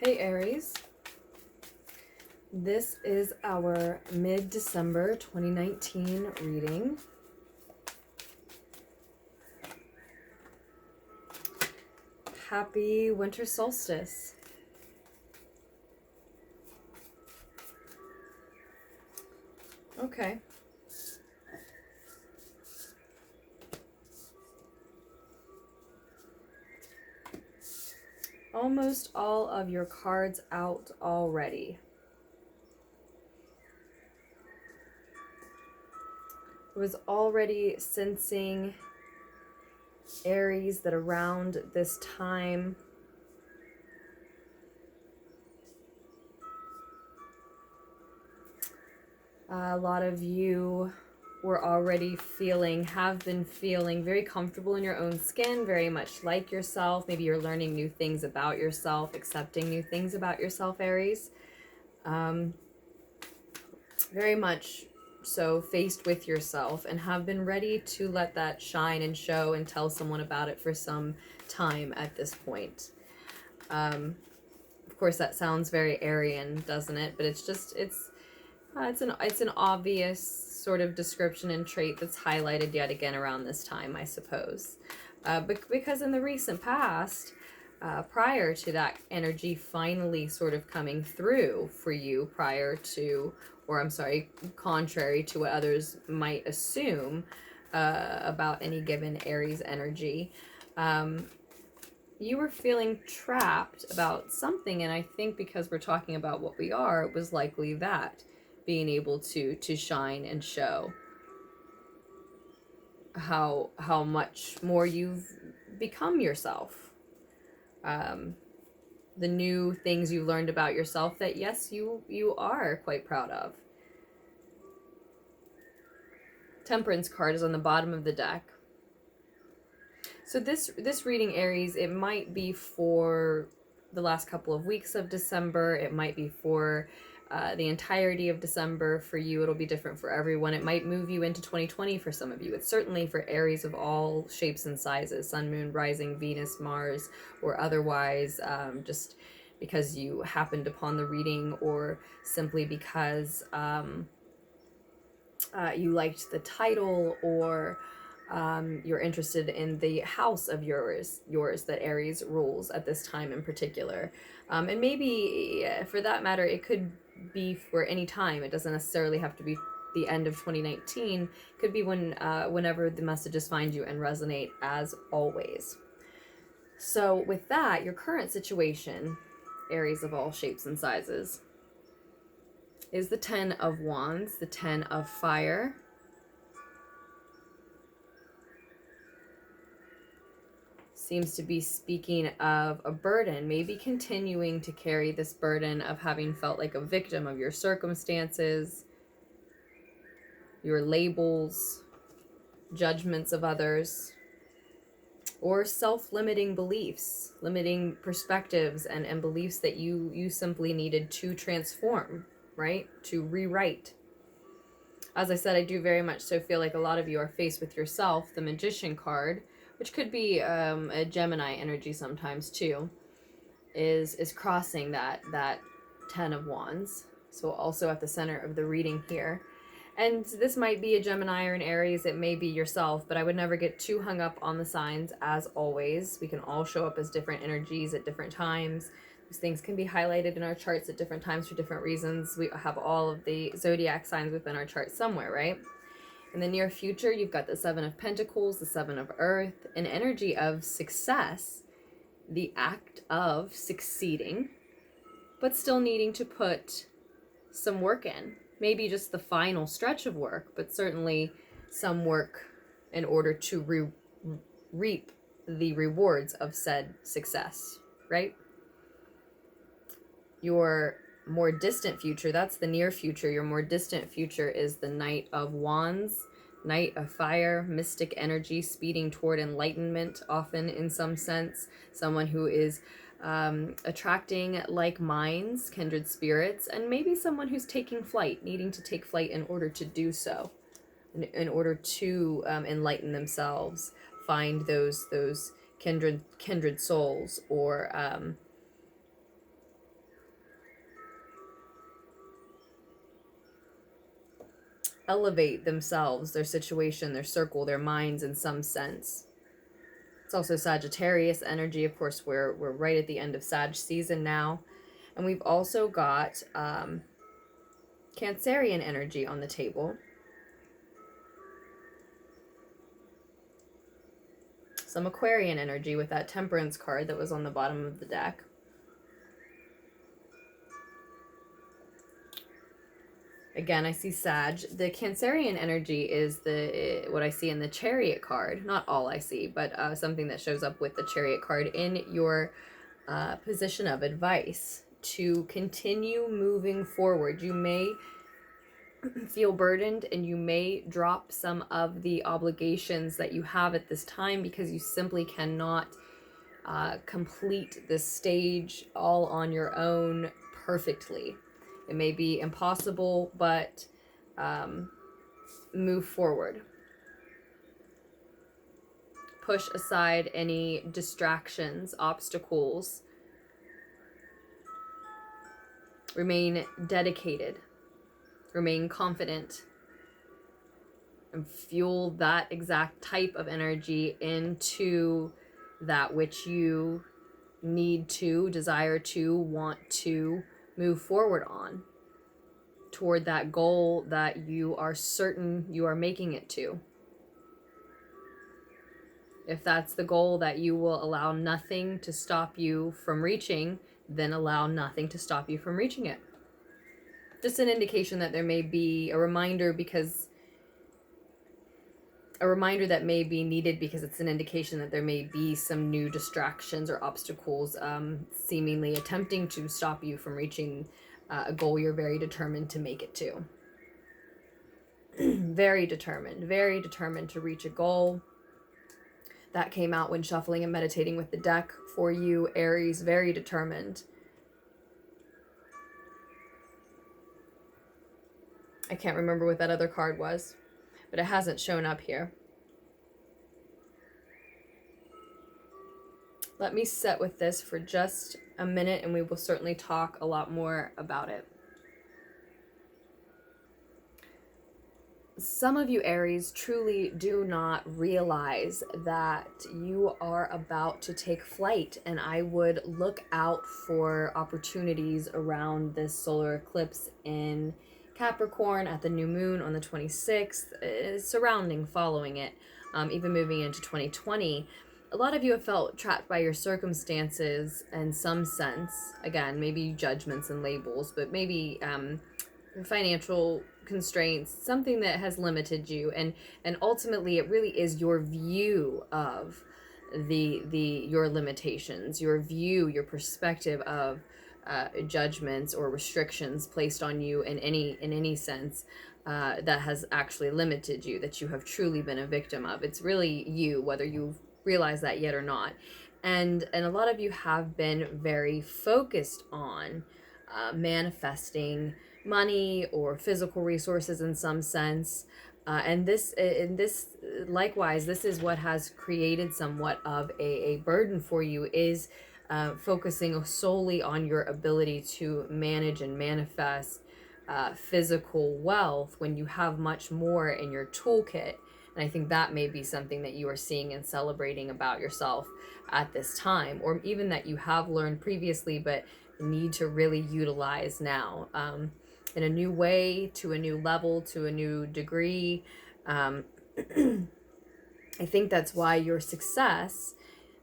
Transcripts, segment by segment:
Hey Aries, this is our mid-December 2019 reading. Happy winter solstice. Okay. Almost all of your cards out already. I was already sensing, Aries, that around this time a lot of you were already have been feeling very comfortable in your own skin, very much like yourself. Maybe you're learning new things about yourself, accepting new things about yourself, Aries. Very much so faced with yourself and have been ready to let that shine and show and tell someone about it for some time at this point. Of course, that sounds very Aryan, doesn't it? But it's just, it's an obvious sort of description and trait that's highlighted yet again around this time, I suppose. Because in the recent past, prior to that energy finally sort of coming through for you contrary to what others might assume about any given Aries energy, you were feeling trapped about something, and I think because we're talking about what we are, it was likely that being able to shine and show how much more you've become yourself, the new things you learned about yourself that yes, you are quite proud of. Temperance card is on the bottom of the deck. So this reading, Aries, it might be for the last couple of weeks of December. It might be for the entirety of December. For you, it'll be different for everyone. It might move you into 2020 for some of you. It's certainly for Aries of all shapes and sizes, Sun, Moon, Rising, Venus, Mars, or otherwise, just because you happened upon the reading, or simply because you liked the title, or you're interested in the house of yours that Aries rules at this time in particular. And maybe for that matter, it could be for any time. It doesn't necessarily have to be the end of 2019. It could be whenever the messages find you and resonate, as always. So with that, your current situation, Aries of all shapes and sizes, is the 10 of Wands, the 10 of Fire, seems to be speaking of a burden, maybe continuing to carry this burden of having felt like a victim of your circumstances, your labels, judgments of others, or self-limiting beliefs, limiting perspectives and beliefs that you simply needed to transform, right? To rewrite. As I said, I do very much so feel like a lot of you are faced with yourself. The Magician card, which could be a Gemini energy sometimes too, is crossing that 10 of Wands. So also at the center of the reading here. And this might be a Gemini or an Aries, it may be yourself, but I would never get too hung up on the signs, as always. We can all show up as different energies at different times. These things can be highlighted in our charts at different times for different reasons. We have all of the zodiac signs within our chart somewhere, right? In the near future, you've got the 7 of Pentacles, the 7 of Earth, an energy of success, the act of succeeding, but still needing to put some work in. Maybe just the final stretch of work, but certainly some work in order to reap the rewards of said success, right? Your more distant future, that's the near future. Your more distant future is the Knight of Wands, Knight of Fire, mystic energy, speeding toward enlightenment, often in some sense. Someone who is attracting like minds, kindred spirits, and maybe someone who's taking flight, needing to take flight in order to do so, in order to enlighten themselves, find those kindred souls, or elevate themselves, their situation, their circle, their minds in some sense. It's also Sagittarius energy. Of course, we're right at the end of Sag season now. And we've also got Cancerian energy on the table. Some Aquarian energy with that Temperance card that was on the bottom of the deck. Again, I see Sag. The Cancerian energy is what I see in the Chariot card. Not all I see, but something that shows up with the Chariot card in your position of advice to continue moving forward. You may feel burdened and you may drop some of the obligations that you have at this time because you simply cannot complete this stage all on your own perfectly. It may be impossible, but move forward. Push aside any distractions, obstacles. Remain dedicated. Remain confident. And fuel that exact type of energy into that which you need to, desire to, want to move forward on, toward that goal that you are certain you are making it to. If that's the goal that you will allow nothing to stop you from reaching, then allow nothing to stop you from reaching it. Just an indication that there may be a reminder that may be needed because it's an indication that there may be some new distractions or obstacles seemingly attempting to stop you from reaching a goal you're very determined to make it to. Very determined to reach a goal. That came out when shuffling and meditating with the deck for you, Aries. Very determined. I can't remember what that other card was, but it hasn't shown up here. Let me sit with this for just a minute and we will certainly talk a lot more about it. Some of you Aries truly do not realize that you are about to take flight, and I would look out for opportunities around this solar eclipse in Capricorn at the new moon on the 26th, surrounding, following it, even moving into 2020. A lot of you have felt trapped by your circumstances in some sense. Again, maybe judgments and labels, but maybe financial constraints, something that has limited you, and ultimately it really is your view of your limitations, your view, your perspective of judgments or restrictions placed on you in any sense that has actually limited you, that you have truly been a victim of. It's really you, whether you've realized that yet or not. And a lot of you have been very focused on manifesting money or physical resources in some sense, and this likewise, this is what has created somewhat of a burden for you, is focusing solely on your ability to manage and manifest physical wealth when you have much more in your toolkit. And I think that may be something that you are seeing and celebrating about yourself at this time, or even that you have learned previously but need to really utilize now, in a new way, to a new level, to a new degree. I think that's why your success,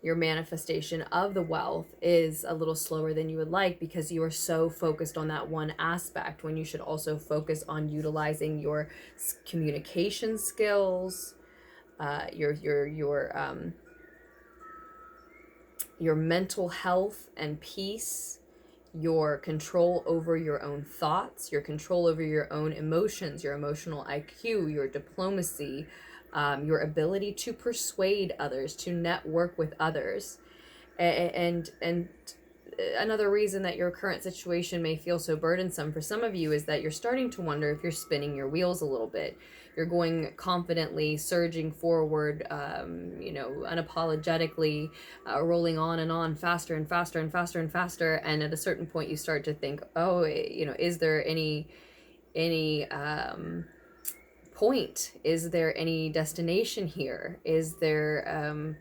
your manifestation of the wealth, is a little slower than you would like, because you are so focused on that one aspect, when you should also focus on utilizing your communication skills, your mental health and peace, your control over your own thoughts, your control over your own emotions, your emotional IQ, your diplomacy, your ability to persuade others, to network with others. And another reason that your current situation may feel so burdensome for some of you is that you're starting to wonder if you're spinning your wheels a little bit. You're going confidently, surging forward, unapologetically, rolling on and on, faster and faster and faster and faster. And at a certain point, you start to think, is there any point? Is there any destination here? Is there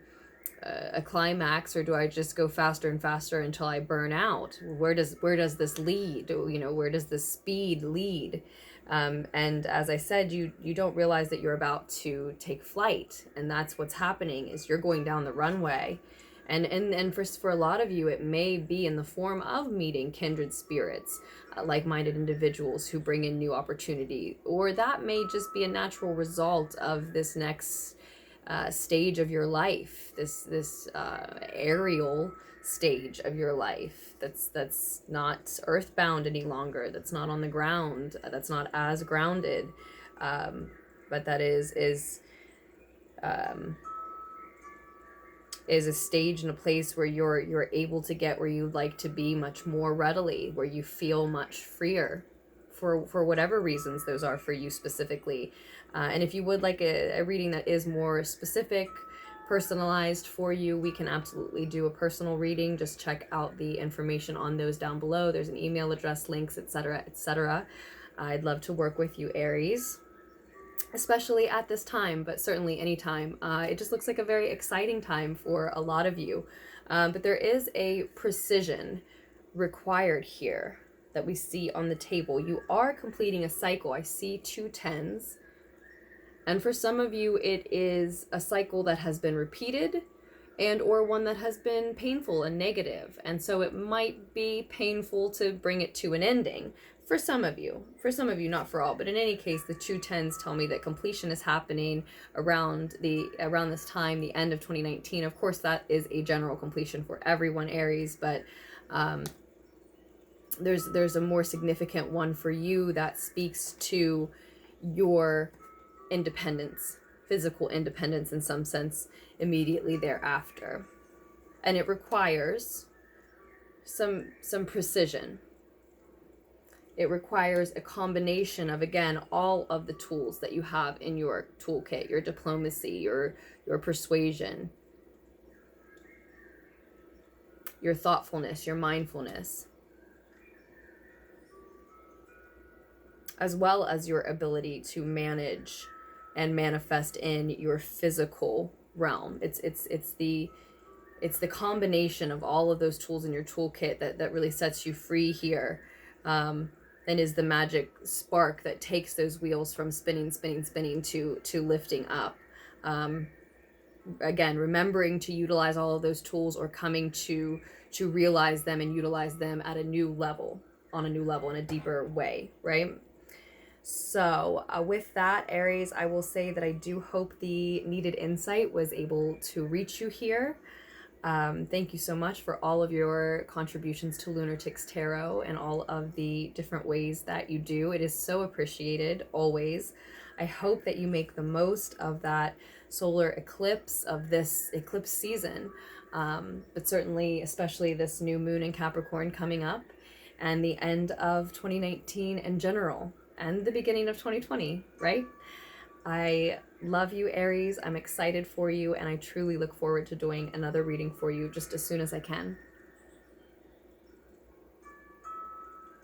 a climax, or do I just go faster and faster until I burn out? Where does this lead? You know, where does this speed lead? And as I said, you don't realize that you're about to take flight, and that's what's happening, is you're going down the runway. And for a lot of you, it may be in the form of meeting kindred spirits, like-minded individuals who bring in new opportunity, or that may just be a natural result of this next stage of your life, this aerial stage of your life that's not earthbound any longer, that's not on the ground, that's not as grounded, but that is a stage and a place where you're able to get where you'd like to be much more readily, where you feel much freer for whatever reasons those are for you specifically. And if you would like a reading that is more specific, personalized for you, we can absolutely do a personal reading. Just check out the information on those down below. There's an email address, links, etc., etc. I'd love to work with you, Aries, especially at this time, but certainly anytime. It just looks like a very exciting time for a lot of you. But there is a precision required here that we see on the table. You are completing a cycle. I see 2 10s. And for some of you, it is a cycle that has been repeated, and or one that has been painful and negative. And so it might be painful to bring it to an ending. For some of you, not for all, but in any case, the 2 10s tell me that completion is happening around this time, the end of 2019. Of course, that is a general completion for everyone, Aries, but there's a more significant one for you that speaks to your independence, physical independence in some sense, immediately thereafter. And it requires some precision. It requires a combination of, again, all of the tools that you have in your toolkit, your diplomacy, your persuasion, your thoughtfulness, your mindfulness, as well as your ability to manage and manifest in your physical realm. It's the combination of all of those tools in your toolkit that really sets you free here, and is the magic spark that takes those wheels from spinning to lifting up. Again, remembering to utilize all of those tools, or coming to realize them and utilize them at a new level, in a deeper way, right? So with that, Aries, I will say that I do hope the needed insight was able to reach you here. Thank you so much for all of your contributions to Lunartics Tarot and all of the different ways that you do. It is so appreciated, always. I hope that you make the most of that solar eclipse, of this eclipse season, but certainly, especially this new moon in Capricorn coming up, and the end of 2019 in general, and the beginning of 2020, right? I love you, Aries. I'm excited for you, and I truly look forward to doing another reading for you just as soon as I can.